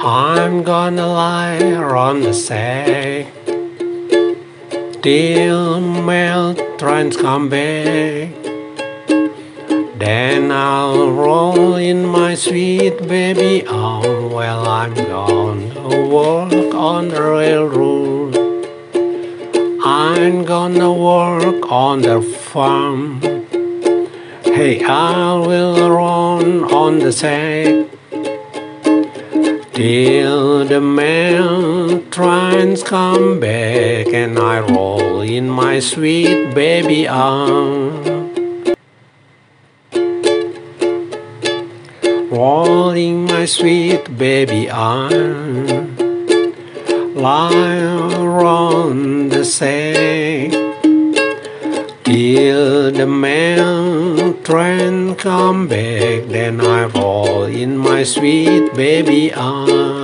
I'm gonna lie on the sack till mail trains come back. Then I'll roll in my sweet baby arm while I'm gonna work on the railroad. I'm gonna work on the farm. Hey, I will run on the sack till the mail trains come back, and I roll in my sweet baby arm. Rolling my sweet baby arm, lie around the sack till the mail train come back. Then I roll in my sweet baby arm.